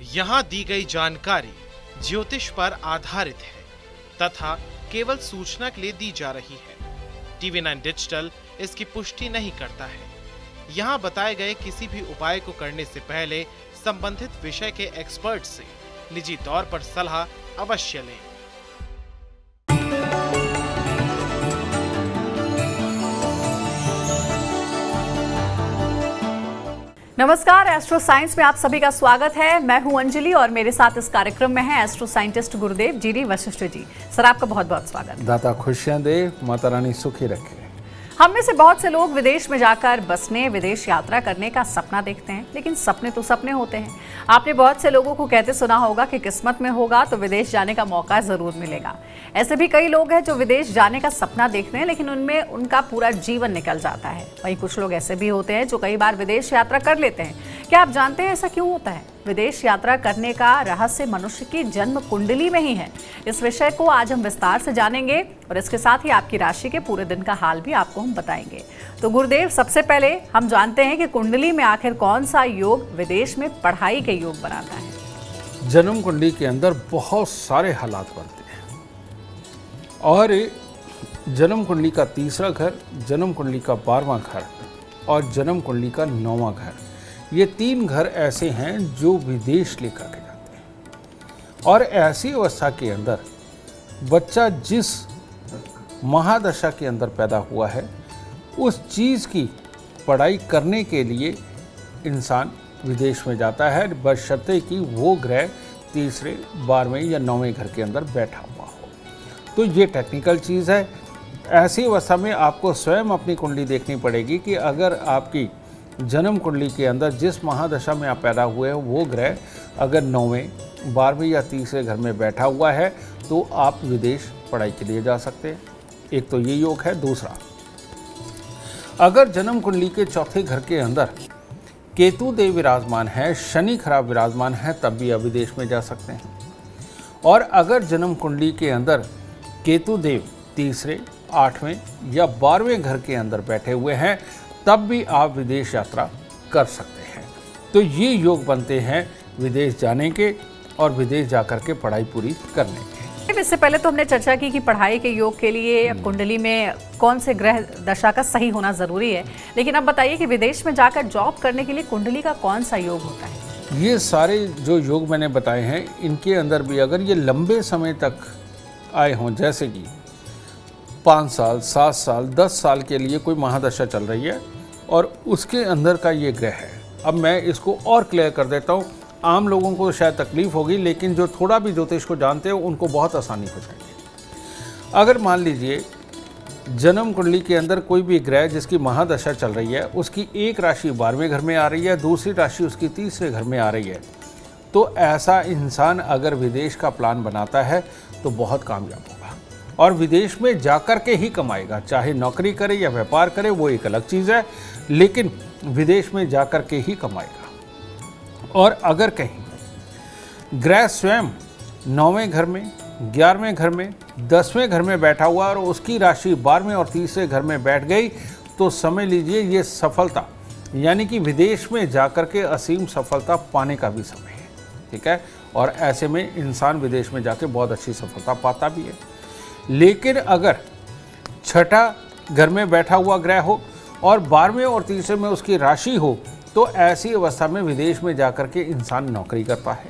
यहाँ दी गई जानकारी ज्योतिष पर आधारित है तथा केवल सूचना के लिए दी जा रही है। TV9 डिजिटल इसकी पुष्टि नहीं करता है। यहाँ बताए गए किसी भी उपाय को करने से पहले संबंधित विषय के एक्सपर्ट से निजी तौर पर सलाह अवश्य लें। नमस्कार, एस्ट्रो साइंस में आप सभी का स्वागत है। मैं हूं अंजलि और मेरे साथ इस कार्यक्रम में हैं एस्ट्रो साइंटिस्ट गुरुदेव जी वशिष्ठ जी। सर, आपका बहुत बहुत स्वागत। दाता खुशियां दे, माता रानी सुखी रखे। हम में से बहुत से लोग विदेश में जाकर बसने, विदेश यात्रा करने का सपना देखते हैं, लेकिन सपने तो सपने होते हैं। आपने बहुत से लोगों को कहते सुना होगा कि किस्मत में होगा तो विदेश जाने का मौका जरूर मिलेगा। ऐसे भी कई लोग हैं जो विदेश जाने का सपना देखते हैं, लेकिन उनमें उनका पूरा जीवन निकल जाता है। वहीं कुछ लोग ऐसे भी होते हैं जो कई बार विदेश यात्रा कर लेते हैं। क्या आप जानते हैं ऐसा क्यों होता है? विदेश यात्रा करने का रहस्य मनुष्य की जन्म कुंडली में ही है। इस विषय को आज हम विस्तार से जानेंगे और इसके साथ ही आपकी राशि के पूरे दिन का हाल भी आपको हम बताएंगे। तो गुरुदेव, सबसे पहले हम जानते हैं कि कुंडली में आखिर कौन सा योग विदेश में पढ़ाई के योग बनाता है? जन्म कुंडली के अंदर बहुत सारे हालात बनते हैं और जन्म कुंडली का तीसरा घर, जन्म कुंडली का 12वां घर और जन्म कुंडली का 9वां घर, ये 3 घर ऐसे हैं जो विदेश लेकर के जाते हैं। और ऐसी अवस्था के अंदर बच्चा जिस महादशा के अंदर पैदा हुआ है उस चीज़ की पढ़ाई करने के लिए इंसान विदेश में जाता है, बशर्ते कि वो ग्रह तीसरे, 12वें या 9वें घर के अंदर बैठा हुआ हो। तो ये टेक्निकल चीज़ है। ऐसी अवस्था में आपको स्वयं अपनी कुंडली देखनी पड़ेगी कि अगर आपकी जन्म कुंडली के अंदर जिस महादशा में आप पैदा हुए हैं वो ग्रह अगर 9वें, 12वें या तीसरे घर में बैठा हुआ है तो आप विदेश पढ़ाई के लिए जा सकते हैं। एक तो ये योग है। दूसरा, अगर जन्म कुंडली के चौथे घर के अंदर केतु देव विराजमान है, शनि खराब विराजमान है, तब भी आप विदेश में जा सकते हैं। और अगर जन्म कुंडली के अंदर केतु देव तीसरे, 8वें या 12वें घर के अंदर बैठे हुए हैं तब भी आप विदेश यात्रा कर सकते हैं। तो ये योग बनते हैं विदेश जाने के और विदेश जाकर के पढ़ाई पूरी करने के। इससे पहले तो हमने चर्चा की कि पढ़ाई के योग के लिए कुंडली में कौन से ग्रह दशा का सही होना जरूरी है, लेकिन अब बताइए कि विदेश में जाकर जॉब करने के लिए कुंडली का कौन सा योग होता है? ये सारे जो योग मैंने बताए हैं इनके अंदर भी अगर ये लंबे समय तक आए हों, जैसे कि 5 साल, 7 साल, 10 साल के लिए कोई महादशा चल रही है और उसके अंदर का ये ग्रह है। अब मैं इसको और क्लियर कर देता हूँ। आम लोगों को शायद तकलीफ होगी, लेकिन जो थोड़ा भी ज्योतिष को जानते हो उनको बहुत आसानी हो जाएगी। अगर मान लीजिए जन्म कुंडली के अंदर कोई भी ग्रह जिसकी महादशा चल रही है, उसकी एक राशि 12वें घर में आ रही है, दूसरी राशि उसकी तीसरे घर में आ रही है, तो ऐसा इंसान अगर विदेश का प्लान बनाता है तो बहुत कामयाब होगा और विदेश में जाकर के ही कमाएगा। चाहे नौकरी करे या व्यापार करे वो एक अलग चीज़ है, लेकिन विदेश में जाकर के ही कमाएगा। और अगर कहीं ग्रह स्वयं 9वें घर में, 11वें घर में, 10वें घर में बैठा हुआ और उसकी राशि 12वें और तीसरे घर में बैठ गई तो समझ लीजिए ये सफलता, यानी कि विदेश में जाकर के असीम सफलता पाने का भी समय है। ठीक है। और ऐसे में इंसान विदेश में जाके बहुत अच्छी सफलता पाता भी है। लेकिन अगर छठा घर में बैठा हुआ ग्रह हो और 12वें और तीसरे में उसकी राशि हो तो ऐसी अवस्था में विदेश में जाकर के इंसान नौकरी करता है।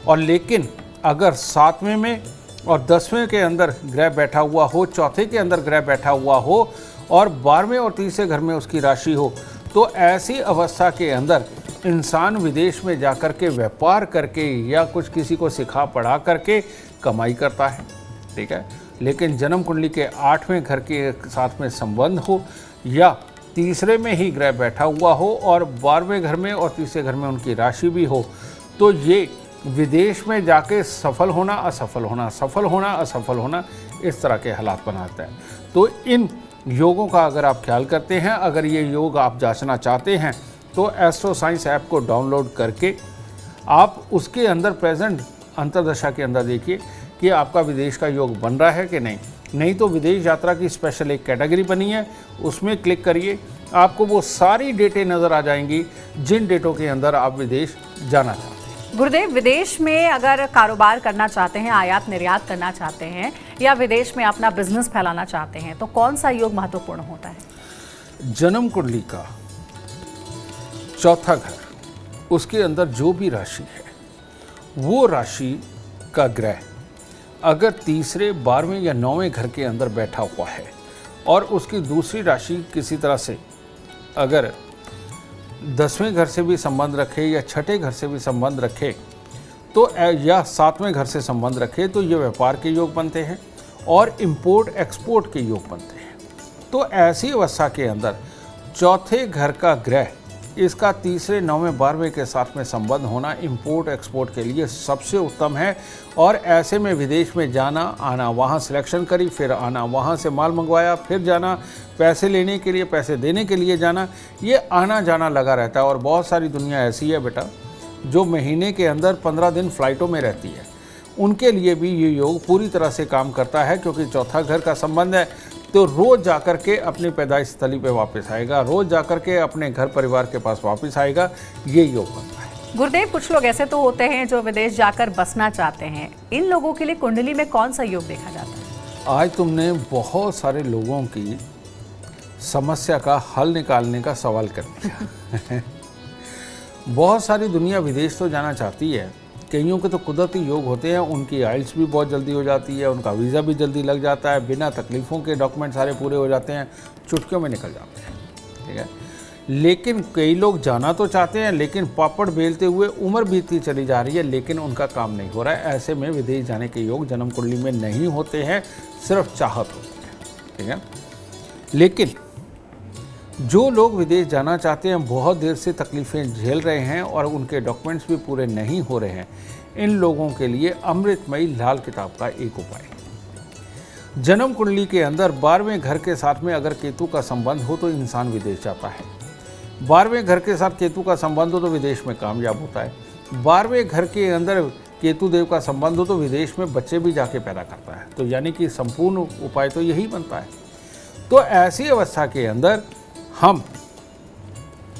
और लेकिन अगर 7वें में और 10वें के अंदर ग्रह बैठा हुआ हो, चौथे के अंदर ग्रह बैठा हुआ हो और 12वें और तीसरे घर में उसकी राशि हो तो ऐसी अवस्था के अंदर इंसान विदेश में जाकर के व्यापार करके या कुछ किसी को सिखा पढ़ा करके कमाई करता है। ठीक है। लेकिन जन्म कुंडली के 8वें घर के साथ में संबंध हो या तीसरे में ही ग्रह बैठा हुआ हो और 12वें घर में और तीसरे घर में उनकी राशि भी हो तो ये विदेश में जाके सफल होना, असफल होना, सफल होना, असफल होना, इस तरह के हालात बनाता है। तो इन योगों का अगर आप ख्याल करते हैं, अगर ये योग आप जांचना चाहते हैं तो एस्ट्रो साइंस ऐप को डाउनलोड करके आप उसके अंदर प्रेजेंट अंतर्दशा के अंदर देखिए कि आपका विदेश का योग बन रहा है कि नहीं तो विदेश यात्रा की स्पेशल एक कैटेगरी बनी है, उसमें क्लिक करिए, आपको वो सारी डेटें नज़र आ जाएंगी जिन डेटों के अंदर आप विदेश जाना चाहते हैं। गुरुदेव, विदेश में अगर कारोबार करना चाहते हैं, आयात निर्यात करना चाहते हैं या विदेश में अपना बिजनेस फैलाना चाहते हैं तो कौन सा योग महत्वपूर्ण होता है? जन्म कुंडली का चौथा घर, उसके अंदर जो भी राशि है वो राशि का ग्रह अगर तीसरे, 12वें या 9वें घर के अंदर बैठा हुआ है और उसकी दूसरी राशि किसी तरह से अगर 10वें घर से भी संबंध रखे या छठे घर से भी संबंध रखे तो या 7वें घर से संबंध रखे तो ये व्यापार के योग बनते हैं और इंपोर्ट एक्सपोर्ट के योग बनते हैं। तो ऐसी अवस्था के अंदर चौथे घर का ग्रह, इसका तीसरे, 9वें, 12वें के साथ में संबंध होना इंपोर्ट एक्सपोर्ट के लिए सबसे उत्तम है। और ऐसे में विदेश में जाना आना, वहाँ सिलेक्शन करी, फिर आना, वहाँ से माल मंगवाया, फिर जाना, पैसे लेने के लिए, पैसे देने के लिए जाना, ये आना जाना लगा रहता है। और बहुत सारी दुनिया ऐसी है बेटा जो महीने के अंदर 15 दिन फ्लाइटों में रहती है, उनके लिए भी ये योग पूरी तरह से काम करता है क्योंकि चौथा घर का संबंध है। तो रोज़ जाकर के अपनी पैदाइश स्थली पे वापस आएगा, रोज़ जाकर के अपने घर परिवार के पास वापस आएगा, ये योग बनता है। गुरुदेव, कुछ लोग ऐसे तो होते हैं जो विदेश जाकर बसना चाहते हैं, इन लोगों के लिए कुंडली में कौन सा योग देखा जाता है? आज तुमने बहुत सारे लोगों की समस्या का हल निकालने का सवाल कर दिया। बहुत सारी दुनिया विदेश तो जाना चाहती है, कईयों के तो कुदरती योग होते हैं, उनकी आइल्स भी बहुत जल्दी हो जाती है, उनका वीज़ा भी जल्दी लग जाता है, बिना तकलीफ़ों के डॉक्यूमेंट सारे पूरे हो जाते हैं, चुटकियों में निकल जाते हैं, ठीक है। लेकिन कई लोग जाना तो चाहते हैं लेकिन पापड़ बेलते हुए उम्र बीतती चली जा रही है लेकिन उनका काम नहीं हो रहा है। ऐसे में विदेश जाने के योग जन्म कुंडली में नहीं होते हैं, सिर्फ चाहत होती है, ठीक है। लेकिन जो लोग विदेश जाना चाहते हैं, बहुत देर से तकलीफ़ें झेल रहे हैं और उनके डॉक्यूमेंट्स भी पूरे नहीं हो रहे हैं, इन लोगों के लिए अमृतमयी लाल किताब का एक उपाय। जन्म कुंडली के अंदर 12वें घर के साथ में अगर केतु का संबंध हो तो इंसान विदेश जाता है। 12वें घर के साथ केतु का संबंध हो तो विदेश में कामयाब होता है। 12वें घर के अंदर केतु देव का संबंध हो तो विदेश में बच्चे भी जाके पैदा करता है। तो यानी कि संपूर्ण उपाय तो यही बनता है। तो ऐसी अवस्था के अंदर हम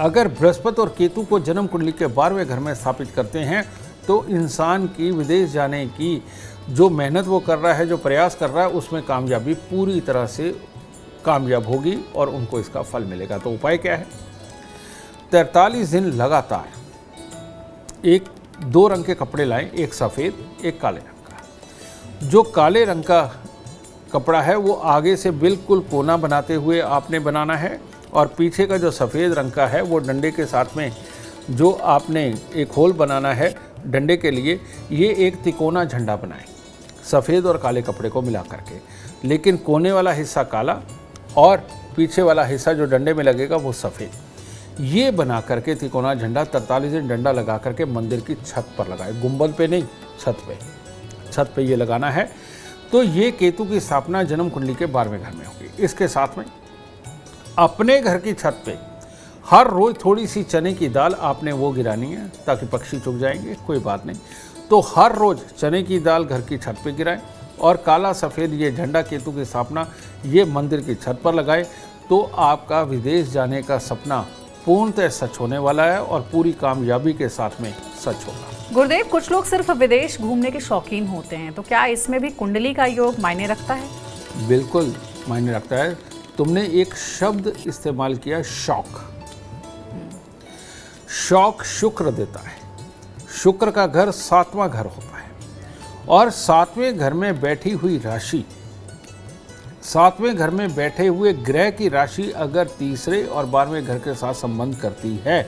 अगर बृहस्पति और केतु को जन्म कुंडली के 12वें घर में स्थापित करते हैं तो इंसान की विदेश जाने की जो मेहनत वो कर रहा है, जो प्रयास कर रहा है, उसमें कामयाबी पूरी तरह से कामयाब होगी और उनको इसका फल मिलेगा। तो उपाय क्या है? 43 दिन लगातार एक 2 रंग के कपड़े लाएं, एक सफ़ेद एक काले रंग का। जो काले रंग का कपड़ा है वो आगे से बिल्कुल कोना बनाते हुए आपने बनाना है और पीछे का जो सफ़ेद रंग का है वो डंडे के साथ में जो आपने एक होल बनाना है डंडे के लिए, ये एक तिकोना झंडा बनाएं सफ़ेद और काले कपड़े को मिला करके, लेकिन कोने वाला हिस्सा काला और पीछे वाला हिस्सा जो डंडे में लगेगा वो सफ़ेद। ये बना करके तिकोना झंडा 43 दिन डंडा लगा करके मंदिर की छत पर लगाए, गुंबद पे नहीं, छत पे ये लगाना है। तो ये केतु की स्थापना जन्म कुंडली के 12वें घर में होगी। इसके साथ में अपने घर की छत पे हर रोज़ थोड़ी सी चने की दाल आपने वो गिरानी है ताकि पक्षी चुग जाएंगे, कोई बात नहीं। तो हर रोज़ चने की दाल घर की छत पे गिराएं और काला सफ़ेद ये झंडा केतु की स्थापना ये मंदिर की छत पर लगाएं। तो आपका विदेश जाने का सपना पूर्णतः सच होने वाला है और पूरी कामयाबी के साथ में सच होगा। गुरुदेव, कुछ लोग सिर्फ विदेश घूमने के शौकीन होते हैं, तो क्या इसमें भी कुंडली का योग मायने रखता है? बिल्कुल मायने रखता है। तुमने एक शब्द इस्तेमाल किया, शौक। शौक शुक्र देता है। शुक्र का घर 7वां घर होता है और 7वें घर में बैठी हुई राशि, 7वें घर में बैठे हुए ग्रह की राशि अगर तीसरे और 12वें घर के साथ संबंध करती है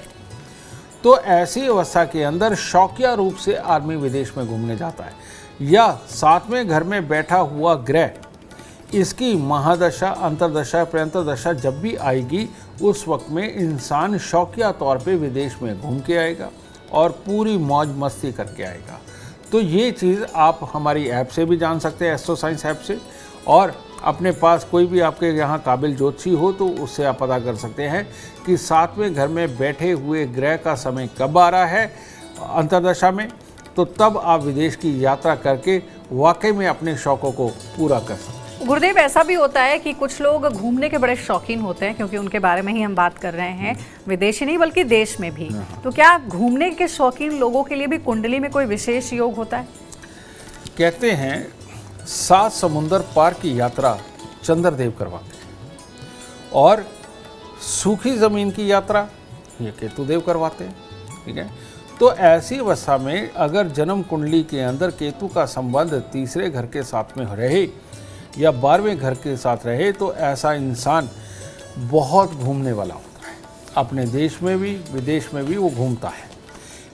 तो ऐसी अवस्था के अंदर शौकिया रूप से आदमी विदेश में घूमने जाता है। या 7वें घर में बैठा हुआ ग्रह, इसकी महादशा, अंतरदशा, प्रयंतरदशा जब भी आएगी उस वक्त में इंसान शौकिया तौर पे विदेश में घूम के आएगा और पूरी मौज मस्ती करके आएगा। तो ये चीज़ आप हमारी ऐप से भी जान सकते हैं, एस्ट्रो साइंस ऐप से, और अपने पास कोई भी आपके यहाँ काबिल ज्योतिषी हो तो उससे आप पता कर सकते हैं कि 7वें घर में बैठे हुए ग्रह का समय कब आ रहा है अंतरदशा में। तो तब आप विदेश की यात्रा करके वाकई में अपने शौकों को पूरा कर सकते हैं। गुरुदेव, ऐसा भी होता है कि कुछ लोग घूमने के बड़े शौकीन होते हैं, क्योंकि उनके बारे में ही हम बात कर रहे हैं, विदेश ही नहीं बल्कि देश में भी। तो क्या घूमने के शौकीन लोगों के लिए भी कुंडली में कोई विशेष योग होता है? कहते हैं 7 समुंदर पार की यात्रा चंद्रदेव करवाते हैं और सूखी जमीन की यात्रा ये केतुदेव करवाते हैं। ठीक है, तो ऐसी अवस्था में अगर जन्म कुंडली के अंदर केतु का संबंध तीसरे घर के साथ में रहे या 12वें घर के साथ रहे तो ऐसा इंसान बहुत घूमने वाला होता है। अपने देश में भी विदेश में भी वो घूमता है।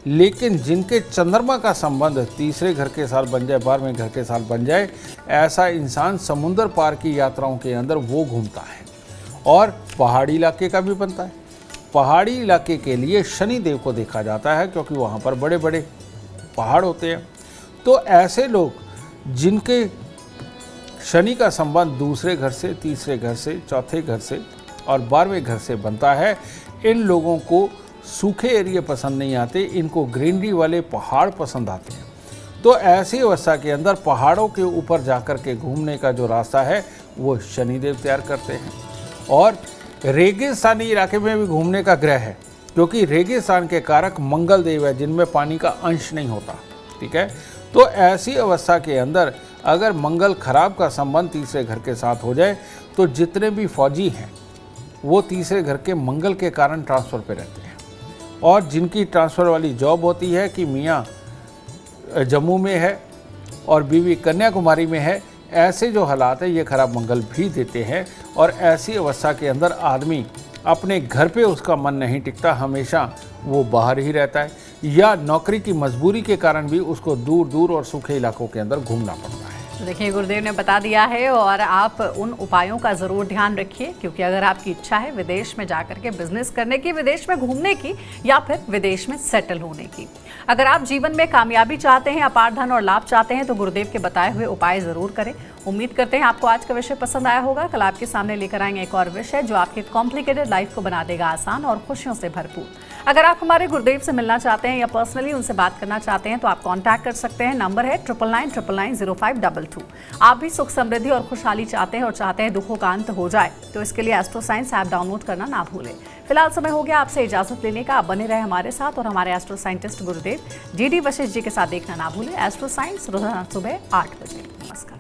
लेकिन जिनके चंद्रमा का संबंध तीसरे घर के साथ बन जाए, 12वें घर के साथ बन जाए, ऐसा इंसान समुद्र पार की यात्राओं के अंदर वो घूमता है। और पहाड़ी इलाके का भी बनता है। पहाड़ी इलाके के लिए शनि देव को देखा जाता है, क्योंकि वहाँ पर बड़े बड़े पहाड़ होते हैं। तो ऐसे लोग जिनके शनि का संबंध दूसरे घर से, तीसरे घर से, चौथे घर से और 12वें घर से बनता है, इन लोगों को सूखे एरिया पसंद नहीं आते, इनको ग्रीनरी वाले पहाड़ पसंद आते हैं। तो ऐसी अवस्था के अंदर पहाड़ों के ऊपर जाकर के घूमने का जो रास्ता है वो शनिदेव तैयार करते हैं। और रेगिस्तानी इलाके में भी घूमने का ग्रह है, क्योंकि रेगिस्तान के कारक मंगल देव है, जिनमें पानी का अंश नहीं होता। ठीक है, तो ऐसी अवस्था के अंदर अगर मंगल खराब का संबंध तीसरे घर के साथ हो जाए तो जितने भी फौजी हैं वो तीसरे घर के मंगल के कारण ट्रांसफ़र पे रहते हैं। और जिनकी ट्रांसफ़र वाली जॉब होती है कि मियाँ जम्मू में है और बीवी कन्याकुमारी में है, ऐसे जो हालात है ये खराब मंगल भी देते हैं। और ऐसी अवस्था के अंदर आदमी अपने घर पे उसका मन नहीं टिकता, हमेशा वो बाहर ही रहता है, या नौकरी की मजबूरी के कारण भी उसको दूर दूर और सूखे इलाकों के अंदर घूमना पड़ता है। तो देखिए, गुरुदेव ने बता दिया है और आप उन उपायों का ज़रूर ध्यान रखिए, क्योंकि अगर आपकी इच्छा है विदेश में जाकर के बिजनेस करने की, विदेश में घूमने की या फिर विदेश में सेटल होने की, अगर आप जीवन में कामयाबी चाहते हैं, अपार धन और लाभ चाहते हैं, तो गुरुदेव के बताए हुए उपाय ज़रूर करें। उम्मीद करते हैं आपको आज का विषय पसंद आया होगा। कल आपके सामने लेकर आएंगे एक और विषय जो आपकी कॉम्प्लिकेटेड लाइफ को बना देगा आसान और खुशियों से भरपूर। अगर आप हमारे गुरुदेव से मिलना चाहते हैं या पर्सनली उनसे बात करना चाहते हैं तो आप कांटेक्ट कर सकते हैं। नंबर है 9999900522। आप भी सुख समृद्धि और खुशहाली चाहते हैं और चाहते हैं दुखों का अंत हो जाए, तो इसके लिए एस्ट्रो साइंस ऐप डाउनलोड करना ना भूलें। फिलहाल समय हो गया आपसे इजाजत लेने का। आप बने रहे हमारे साथ और हमारे एस्ट्रो साइंटिस्ट गुरुदेव GD वशिष्ठ जी के साथ देखना ना भूलें एस्ट्रो साइंस रोजाना सुबह 8 बजे। नमस्कार।